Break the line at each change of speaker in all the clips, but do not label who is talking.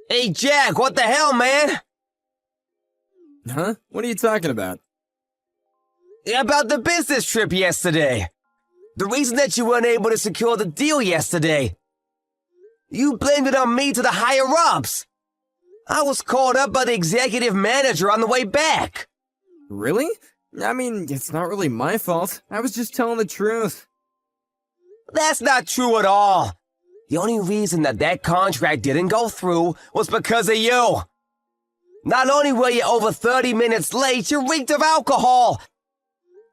Hey, Jack, what the hell, man?
Huh? What are you talking about?
About the business trip yesterday. The reason that you weren't able to secure the deal yesterday. You blamed it on me to the higher-ups. I was called up by the executive manager on the way back.
Really? I mean, it's not really my fault. I was just telling the truth.
That's not true at all. The only reason that contract didn't go through was because of you. Not only were you over 30 minutes late, you reeked of alcohol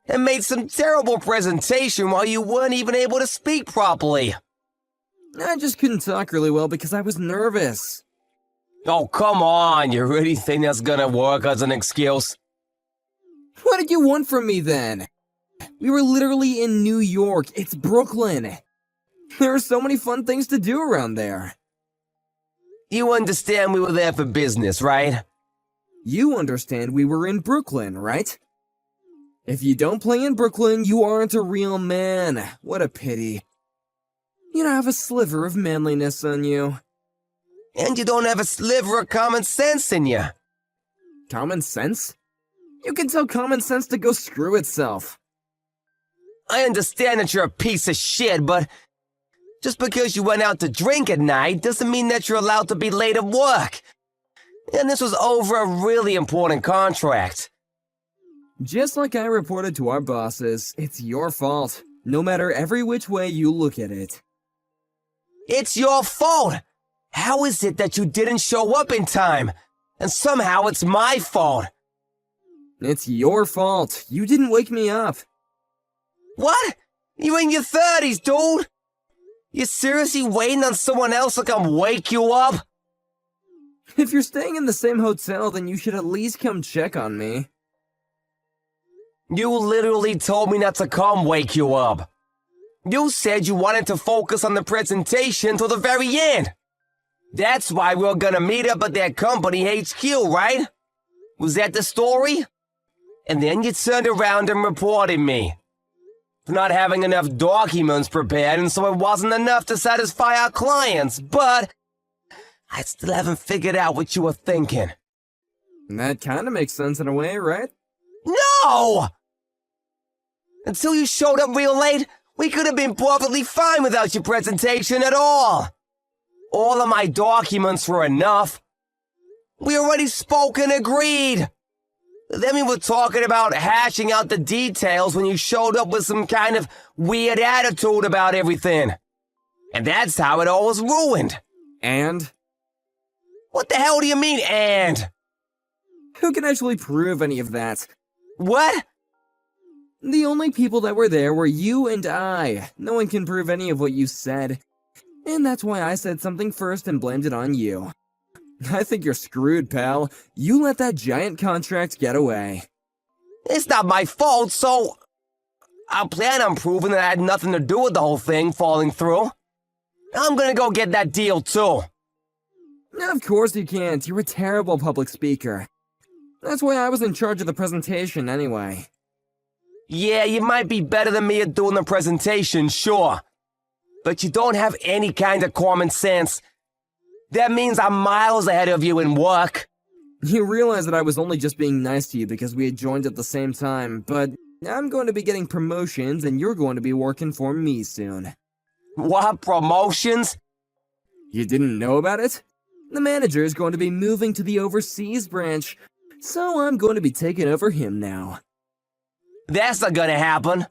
and made some terrible presentation while you weren't even able to speak properly.
I just couldn't talk really well because I was nervous.
Oh, come on. You really think that's gonna work as an excuse?
What did you want from me then? We were literally in New York. It's Brooklyn. There are so many fun things to do around there.
You understand we were there for business, right?
You understand we were in Brooklyn, right? If you don't play in Brooklyn, you aren't a real man. What a pity. You don't have a sliver of manliness on you.
And you don't have a sliver of common sense in you.
Common sense? You can tell common sense to go screw itself.
I understand that you're a piece of shit, but just because you went out to drink at night doesn't mean that you're allowed to be late at work. And this was over a really important contract.
Just like I reported to our bosses, it's your fault, no matter every which way you look at it.
It's your fault! How is it that you didn't show up in time? And somehow it's my fault.
It's your fault. You didn't wake me up.
What? You're in your 30s, dude! You seriously waiting on someone else to come wake you up?
If you're staying in the same hotel, then you should at least come check on me.
You literally told me not to come wake you up. You said you wanted to focus on the presentation till the very end. That's why we were gonna meet up at that company HQ, right? Was that the story? And then you turned around and reported me for not having enough documents prepared, and so it wasn't enough to satisfy our clients, but I still haven't figured out what you were thinking.
That kinda makes sense in a way, right?
No! Until you showed up real late, we could have been perfectly fine without your presentation at all. All of my documents were enough. We already spoke and agreed. Then we were talking about hashing out the details when you showed up with some kind of weird attitude about everything. And that's how it all was ruined.
And?
What the hell do you mean, and?
Who can actually prove any of that?
What?
The only people that were there were you and I. No one can prove any of what you said. And that's why I said something first and blamed it on you. I think you're screwed, pal. You let that giant contract get away.
It's not my fault, so I plan on proving that I had nothing to do with the whole thing falling through. I'm gonna go get that deal, too.
Of course you can't. You're a terrible public speaker. That's why I was in charge of the presentation anyway.
Yeah, you might be better than me at doing the presentation, sure. But you don't have any kind of common sense. That means I'm miles ahead of you in work.
You realize that I was only just being nice to you because we had joined at the same time, but I'm going to be getting promotions and you're going to be working for me soon.
What, promotions?
You didn't know about it? The manager is going to be moving to the overseas branch, so I'm going to be taking over him now.
That's not gonna happen.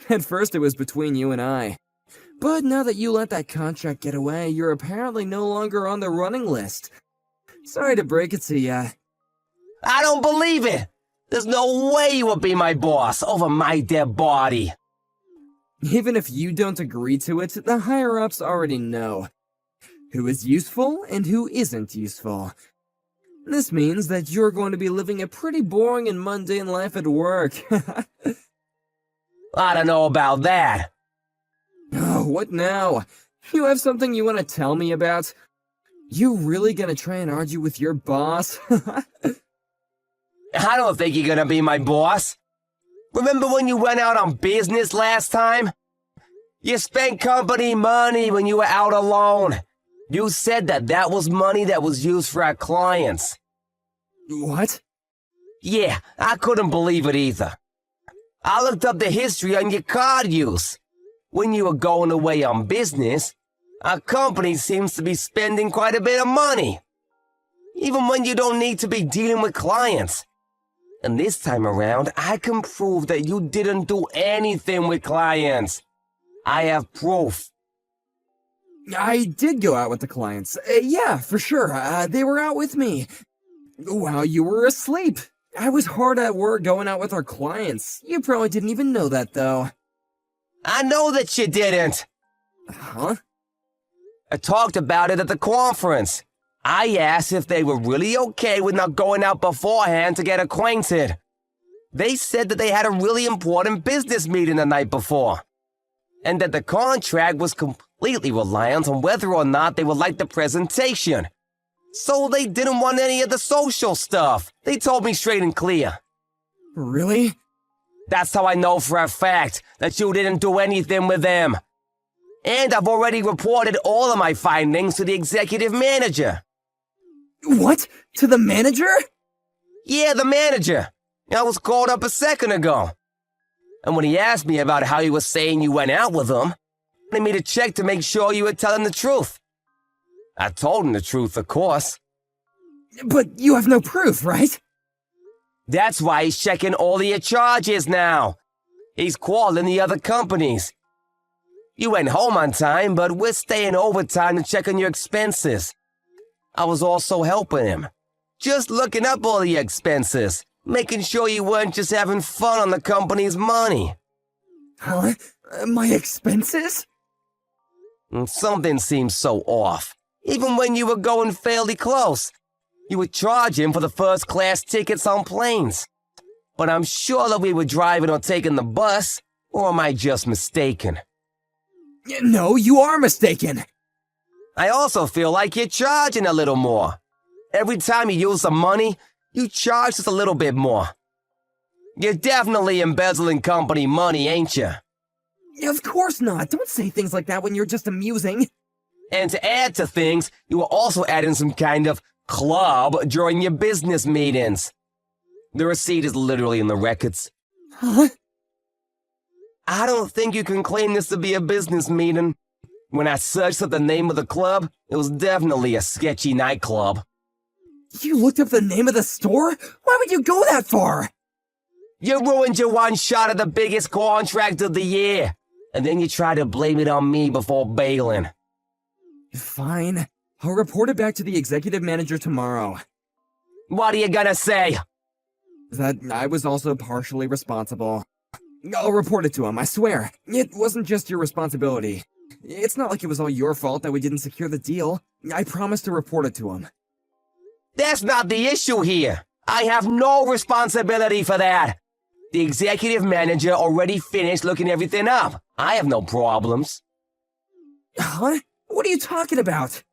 At first it was between you and I. But now that you let that contract get away, you're apparently no longer on the running list. Sorry to break it to ya.
I don't believe it! There's no way you would be my boss over my dead body.
Even if you don't agree to it, the higher-ups already know who is useful and who isn't useful. This means that you're going to be living a pretty boring and mundane life at work.
I don't know about that.
Oh, what now? You have something you want to tell me about? You really gonna try and argue with your boss?
I don't think you're gonna be my boss. Remember when you went out on business last time? You spent company money when you were out alone. You said that was money that was used for our clients.
What?
Yeah, I couldn't believe it either. I looked up the history on your card use. When you were going away on business, our company seems to be spending quite a bit of money. Even when you don't need to be dealing with clients. And this time around, I can prove that you didn't do anything with clients. I have proof.
I did go out with the clients. Yeah, for sure. They were out with me. While you were asleep. I was hard at work going out with our clients. You probably didn't even know that, though.
I know that you didn't.
Huh?
I talked about it at the conference. I asked if they were really okay with not going out beforehand to get acquainted. They said that they had a really important business meeting the night before, and that the contract was completely reliant on whether or not they would like the presentation. So they didn't want any of the social stuff. They told me straight and clear.
Really?
That's how I know for a fact that you didn't do anything with them. And I've already reported all of my findings to the executive manager.
What? To the manager?
Yeah, the manager. I was called up a second ago. And when he asked me about how you were saying you went out with him, he wanted me to check to make sure you were telling the truth. I told him the truth, of course.
But you have no proof, right?
That's why he's checking all of your charges now. He's calling the other companies. You went home on time, but we're staying overtime to check on your expenses. I was also helping him. Just looking up all the expenses, making sure you weren't just having fun on the company's money.
Huh? My expenses?
Something seems so off. Even when you were going fairly close, you were charging for the first-class tickets on planes. But I'm sure that we were driving or taking the bus, or am I just mistaken?
No, you are mistaken.
I also feel like you're charging a little more. Every time you use some money, you charge just a little bit more. You're definitely embezzling company money, ain't you?
Of course not. Don't say things like that when you're just amusing.
And to add to things, you were also adding some kind of club during your business meetings. The receipt is literally in the records.
Huh?
I don't think you can claim this to be a business meeting. When I searched up the name of the club, it was definitely a sketchy nightclub.
You looked up the name of the store? Why would you go that far?
You ruined your one shot at the biggest contract of the year, and then you try to blame it on me before bailing.
Fine. I'll report it back to the executive manager tomorrow.
What are you gonna say?
That I was also partially responsible. I'll report it to him, I swear. It wasn't just your responsibility. It's not like it was all your fault that we didn't secure the deal. I promised to report it to him.
That's not the issue here. I have no responsibility for that. The executive manager already finished looking everything up. I have no problems.
Huh? What are you talking about?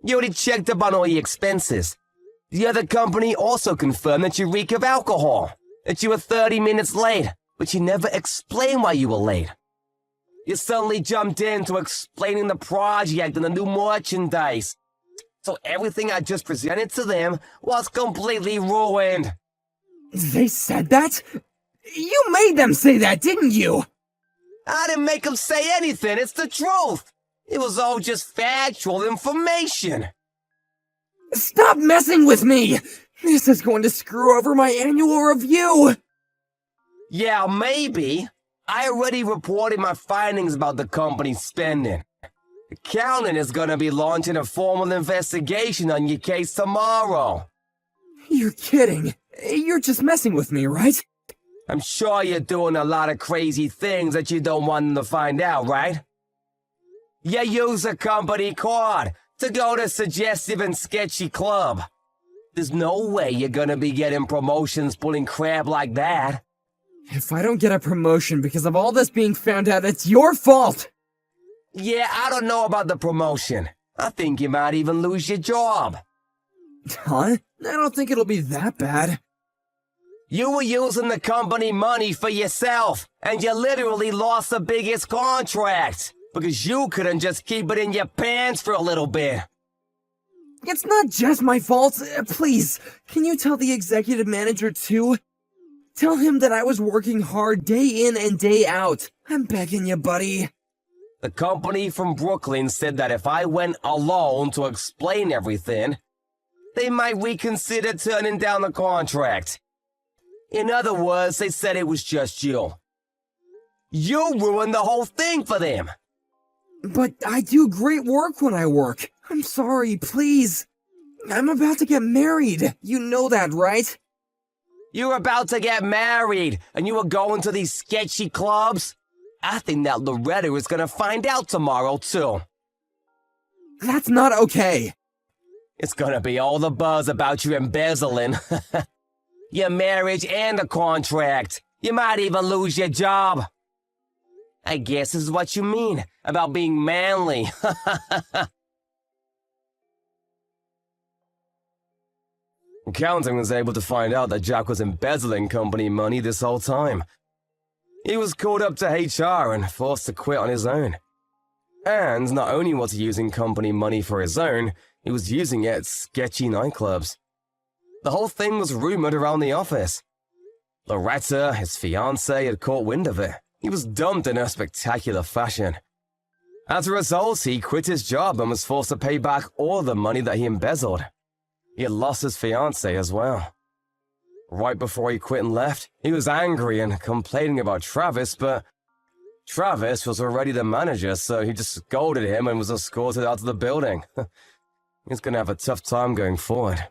You already checked up on all your expenses. The other company also confirmed that you reek of alcohol, that you were 30 minutes late, but you never explained why you were late. You suddenly jumped into explaining the project and the new merchandise. So everything I just presented to them was completely ruined.
They said that? You made them say that, didn't you?
I didn't make them say anything, it's the truth. It was all just factual information.
Stop messing with me! This is going to screw over my annual review!
Yeah, maybe. I already reported my findings about the company's spending. Accounting is gonna be launching a formal investigation on your case tomorrow.
You're kidding. You're just messing with me, right?
I'm sure you're doing a lot of crazy things that you don't want them to find out, right? You use a company card to go to suggestive and sketchy club. There's no way you're gonna be getting promotions pulling crap like that.
If I don't get a promotion because of all this being found out, it's your fault!
Yeah, I don't know about the promotion. I think you might even lose your job.
Huh? I don't think it'll be that bad.
You were using the company money for yourself, and you literally lost the biggest contract. Because you couldn't just keep it in your pants for a little bit.
It's not just my fault. Please, can you tell the executive manager too? Tell him that I was working hard day in and day out. I'm begging you, buddy.
The company from Brooklyn said that if I went alone to explain everything, they might reconsider turning down the contract. In other words, they said it was just you. You ruined the whole thing for them.
But I do great work when I work. I'm sorry, please. I'm about to get married. You know that, right?
You're about to get married, and you were going to these sketchy clubs? I think that Loretta is gonna find out tomorrow, too.
That's not okay.
It's gonna be all the buzz about you embezzling. Your marriage and the contract. You might even lose your job. I guess this is what you mean about being manly. Accounting was able to find out that Jack was embezzling company money this whole time. He was called up to HR and forced to quit on his own. And not only was he using company money for his own, he was using it at sketchy nightclubs. The whole thing was rumored around the office. Loretta, his fiancée, had caught wind of it. He was dumped in a spectacular fashion. As a result, he quit his job and was forced to pay back all the money that he embezzled. He had lost his fiancée as well. Right before he quit and left, he was angry and complaining about Travis, but Travis was already the manager, so he just scolded him and was escorted out of the building. He's gonna have a tough time going forward.